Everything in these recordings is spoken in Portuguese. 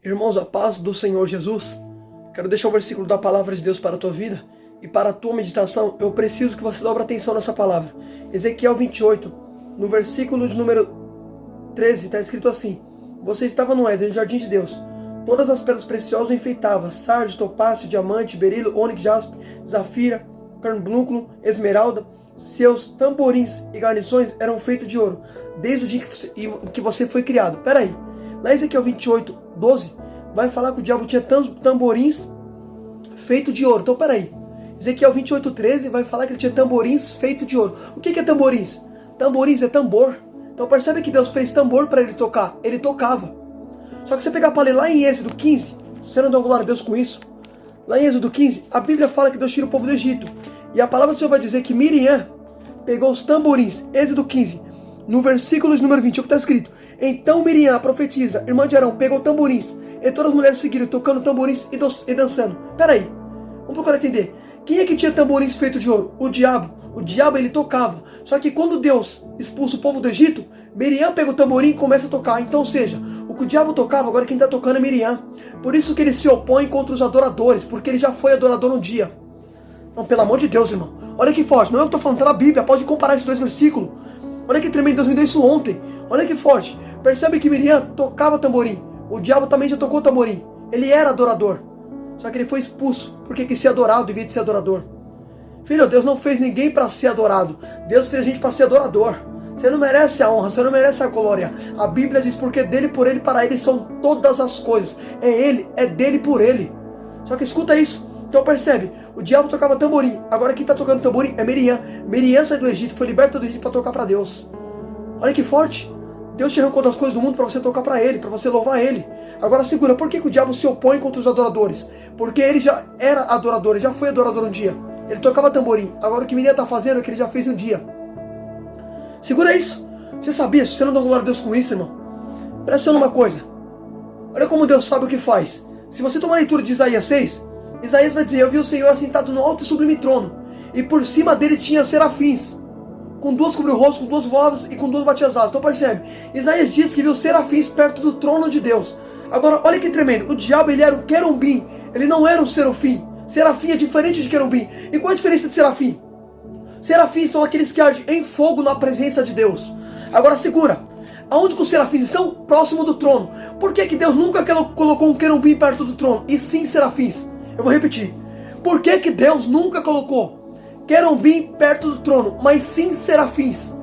Irmãos, a paz do Senhor Jesus. Quero deixar um versículo da palavra de Deus para a tua vida e para a tua meditação. Eu preciso que você dobre atenção nessa palavra. Ezequiel 28, no versículo de número 13, está escrito assim: Você estava no Éden, no jardim de Deus. Todas as pedras preciosas enfeitava: sardio, topázio, diamante, berilo, ônix, jaspe, zafira, carbunclo, esmeralda. Seus tamborins e garnições eram feitos de ouro, desde o dia que você foi criado. Peraí, lá em Ezequiel 28, 12, vai falar que o diabo tinha tamborins feitos de ouro. Então peraí, Ezequiel 28, 13 vai falar que ele tinha tamborins feitos de ouro. O que é tamborins? Tamborins é tambor. Então percebe que Deus fez tambor para ele tocar. Ele tocava. Só que você pegar para ler lá em Êxodo 15, você não dá glória a Deus com isso? Lá em Êxodo 15, a Bíblia fala que Deus tira o povo do Egito. E a palavra do Senhor vai dizer que Miriam pegou os tamborins. Êxodo 15, no versículo de número 20, é o que está escrito: Então Miriam, a profetisa, irmã de Arão, pegou tamborins, e todas as mulheres seguiram tocando tamborins e dançando. Peraí, vamos procurar entender. Quem é que tinha tamborins feitos de ouro? O diabo. O diabo, ele tocava. Só que quando Deus expulsa o povo do Egito, Miriam pega o tamborim e começa a tocar. Então, ou seja, o que o diabo tocava, agora quem está tocando é Miriam. Por isso que ele se opõe contra os adoradores, porque ele já foi adorador um dia. Não, pelo amor de Deus, irmão. Olha que forte. Não é eu que estou falando, está na Bíblia. Pode comparar esses dois versículos. Olha que tremendo, Deus me deu isso ontem. Olha que forte. Percebe que Miriam tocava tamborim. O diabo também já tocou tamborim. Ele era adorador. Só que ele foi expulso porque quis ser adorado em vez de ser adorador. Filho, Deus não fez ninguém para ser adorado. Deus fez a gente para ser adorador. Você não merece a honra, você não merece a glória. A Bíblia diz: porque dele, por ele, para ele são todas as coisas. É ele, é dele, por ele. Só que escuta isso. Então percebe, o diabo tocava tamborim. Agora quem está tocando tamborim é Miriam. Miriam saiu do Egito, foi liberta do Egito para tocar para Deus. Olha que forte. Deus te arrancou das coisas do mundo para você tocar para ele, para você louvar ele. Agora segura, por que o diabo se opõe contra os adoradores? Porque ele já era adorador, ele já foi adorador um dia. Ele tocava tamborim. Agora o que Miriam está fazendo é que ele já fez um dia. Segura isso. Você sabia? Se você não dá glória a Deus com isso, irmão, presta atenção numa coisa. Olha como Deus sabe o que faz. Se você tomar a leitura de Isaías 6, Isaías vai dizer: Eu vi o Senhor assentado no alto e sublime trono, e por cima dele tinha serafins, com duas cobriu o rosto, com duas vozes e com duas batiam as asas. Então percebe, Isaías diz que viu serafins perto do trono de Deus. Agora olha que tremendo, o diabo ele era um querubim, ele não era um serafim. Serafim é diferente de querubim. E qual a diferença de serafim? Serafins são aqueles que agem em fogo na presença de Deus. Agora segura, aonde que os serafins estão? Próximo do trono. Por que Deus nunca colocou um querubim perto do trono, e sim serafins? Eu vou repetir. Por que Deus nunca colocou querubim perto do trono, mas sim serafins?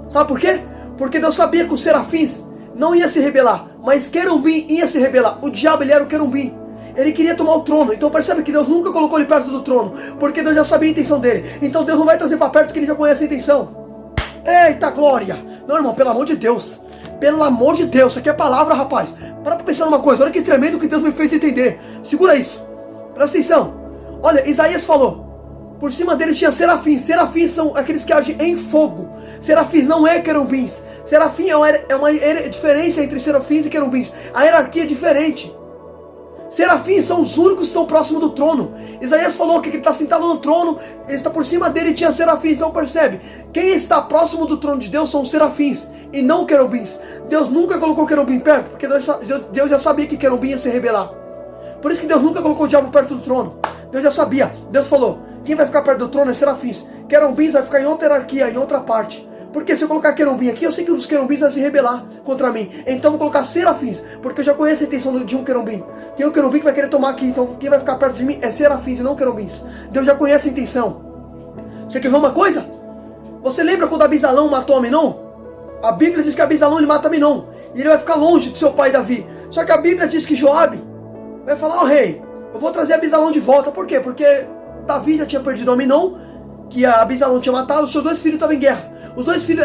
Sabe por quê? Porque Deus sabia que os serafins não ia se rebelar, mas querubim ia se rebelar. O diabo, ele era o querubim. Ele queria tomar o trono. Então percebe que Deus nunca colocou ele perto do trono, porque Deus já sabia a intenção dele. Então Deus não vai trazer para perto, que ele já conhece a intenção. Eita glória! Não, irmão, pelo amor de Deus. Pelo amor de Deus, isso aqui é palavra, rapaz. Para pensar numa coisa. Olha que tremendo que Deus me fez entender. Segura isso. Presta atenção. Olha, Isaías falou: por cima deles tinha serafins. Serafins são aqueles que agem em fogo. Serafins não é querubins. Serafim é uma diferença entre serafins e querubins. A hierarquia é diferente. Serafins são os únicos que estão próximos do trono. Isaías falou que ele está sentado no trono, ele está por cima dele e tinha serafins. Então percebe, quem está próximo do trono de Deus são os serafins e não querubins. Deus nunca colocou querubim perto, porque Deus já sabia que querubim ia se rebelar. Por isso que Deus nunca colocou o diabo perto do trono. Deus já sabia. Deus falou: quem vai ficar perto do trono é serafins. Querubins vai ficar em outra hierarquia, em outra parte. Porque se eu colocar querubim aqui, eu sei que um dos querubins vai se rebelar contra mim. Então eu vou colocar serafins, porque eu já conheço a intenção de um querubim. Tem um querubim que vai querer tomar aqui. Então quem vai ficar perto de mim é serafins e não querubins. Deus já conhece a intenção. Você quer ver uma coisa? Você lembra quando Abisalão matou Aminon? A Bíblia diz que Abisalão ele mata Aminon, e ele vai ficar longe do seu pai Davi. Só que a Bíblia diz que Joabe vai falar: ó rei, eu vou trazer Abisalão de volta. Por quê? Porque Davi já tinha perdido Aminon, que a Abisalão tinha matado. Os seus dois filhos estavam em guerra. Os dois filhos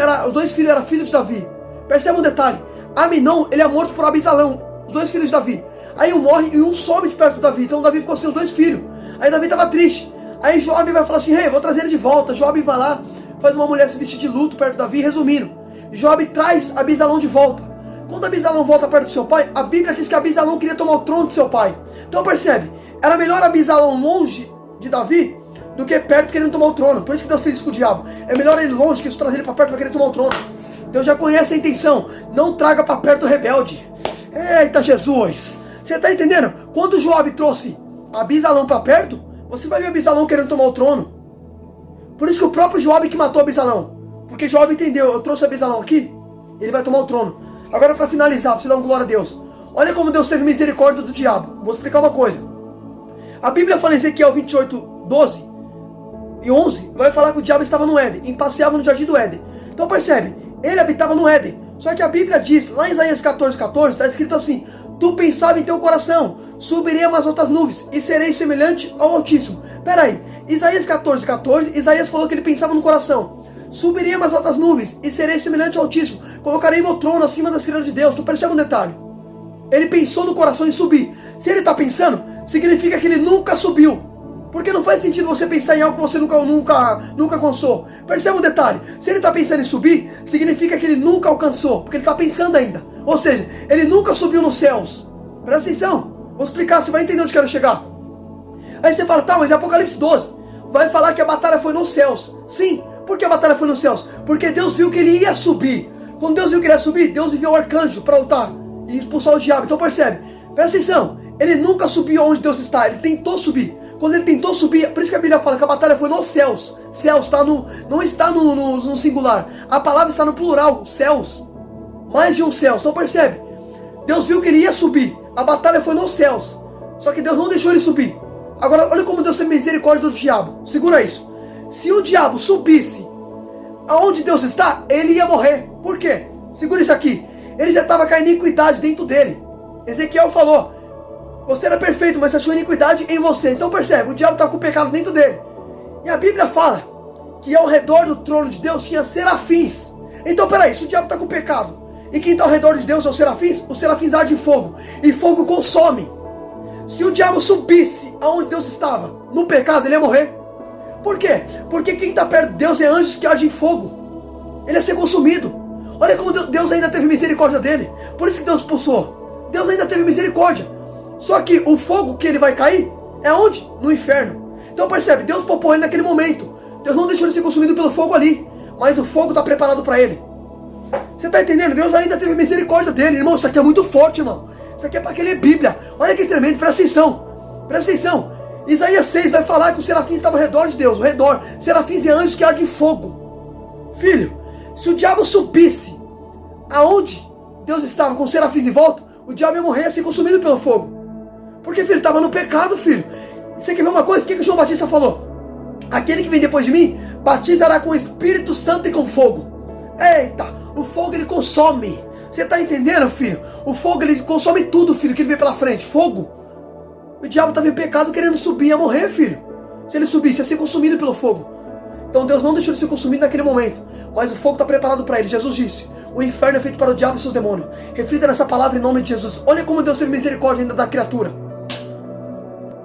eram filhos de Davi. Percebe um detalhe: Aminon, ele é morto por Abisalão, os dois filhos de Davi. Aí um morre e um some de perto de Davi. Então Davi ficou sem os dois filhos. Aí Davi estava triste. Aí Joabe vai falar assim: rei, vou trazer ele de volta. Joabe vai lá, faz uma mulher se vestir de luto perto de Davi. Resumindo, Joabe traz Abisalão de volta. Quando Abisalão volta perto do seu pai, a Bíblia diz que Abisalão queria tomar o trono do seu pai. Então percebe, era melhor Abisalão longe de Davi do que perto querendo tomar o trono. Por isso que Deus fez isso com o diabo. É melhor ele longe que isso trazer ele para perto para querer tomar o trono. Deus já conhece a intenção. Não traga para perto o rebelde. Eita Jesus! Você está entendendo? Quando Joabe trouxe Abisalão para perto, você vai ver Abisalão querendo tomar o trono. Por isso que o próprio Joabe que matou Abisalão. Porque Joabe entendeu, eu trouxe Abisalão aqui, ele vai tomar o trono. Agora para finalizar, para você dar uma glória a Deus. Olha como Deus teve misericórdia do diabo. Vou explicar uma coisa. A Bíblia fala em Ezequiel 28, 12 e 11, vai falar que o diabo estava no Éden, e passeava no jardim do Éden. Então percebe, ele habitava no Éden. Só que a Bíblia diz, lá em Isaías 14, 14, está escrito assim: tu pensava em teu coração, subirei umas outras nuvens e serei semelhante ao Altíssimo. Peraí, Isaías 14, 14, Isaías falou que ele pensava no coração. Subirei umas outras nuvens e serei semelhante ao Altíssimo. Colocarei meu trono acima da estrela de Deus. Tu percebe um detalhe? Ele pensou no coração em subir. Se ele está pensando, significa que ele nunca subiu. Porque não faz sentido você pensar em algo que você nunca alcançou. Percebe um detalhe? Se ele está pensando em subir, significa que ele nunca alcançou. Porque ele está pensando ainda. Ou seja, ele nunca subiu nos céus. Presta atenção. Vou explicar, você vai entender onde eu quero chegar. Aí você fala, tá, mas é Apocalipse 12. Vai falar que a batalha foi nos céus. Sim, por que a batalha foi nos céus? Porque Deus viu que ele ia subir. Quando Deus viu que ele ia subir, Deus enviou o arcanjo para lutar e expulsar o diabo. Então percebe, presta atenção. Ele nunca subiu onde Deus está, ele tentou subir. Quando ele tentou subir, por isso que a Bíblia fala que a batalha foi nos céus. Céus está não está no singular. A palavra está no plural, céus. Mais de um céus. Então percebe, Deus viu que ele ia subir. A batalha foi nos céus. Só que Deus não deixou ele subir. Agora, olha como Deus tem misericórdia do diabo. Segura isso. Se o diabo subisse aonde Deus está, ele ia morrer. Por quê? Segura isso aqui. Ele já estava com a iniquidade dentro dele. Ezequiel falou, você era perfeito, mas a sua iniquidade em você. Então percebe, o diabo estava com o pecado dentro dele. E a Bíblia fala que ao redor do trono de Deus tinha serafins. Então peraí, se o diabo está com o pecado, e quem está ao redor de Deus é os serafins ardem em fogo, e fogo consome. Se o diabo subisse aonde Deus estava, no pecado, ele ia morrer. Por quê? Porque quem está perto de Deus é anjos que agem em fogo. Ele ia ser consumido. Olha como Deus ainda teve misericórdia dele. Por isso que Deus expulsou. Deus ainda teve misericórdia. Só que o fogo que ele vai cair é onde? No inferno. Então percebe, Deus poupou ele naquele momento. Deus não deixou ele ser consumido pelo fogo ali. Mas o fogo está preparado para ele. Você está entendendo? Deus ainda teve misericórdia dele. Irmão, isso aqui é muito forte, irmão. Isso aqui é para quem lê Bíblia. Olha que tremendo, presta atenção. Presta atenção. Isaías 6 vai falar que os serafins estavam ao redor de Deus. Ao redor. Serafins e anjos que ardem em fogo. Filho, se o diabo subisse aonde Deus estava com os serafins em volta, o diabo ia morrer, ia ser consumido pelo fogo. Porque, filho, estava no pecado, filho. Você quer ver uma coisa? O que o João Batista falou? Aquele que vem depois de mim, batizará com o Espírito Santo e com fogo. Eita, o fogo ele consome. Você está entendendo, filho? O fogo ele consome tudo, filho, que ele vê pela frente. Fogo. O diabo estava em pecado querendo subir, ia morrer, filho. Se ele subisse, ia ser consumido pelo fogo. Então Deus não deixou de ser consumido naquele momento. Mas o fogo está preparado para ele. Jesus disse, o inferno é feito para o diabo e seus demônios. Reflita nessa palavra em nome de Jesus. Olha como Deus teve misericórdia ainda da criatura.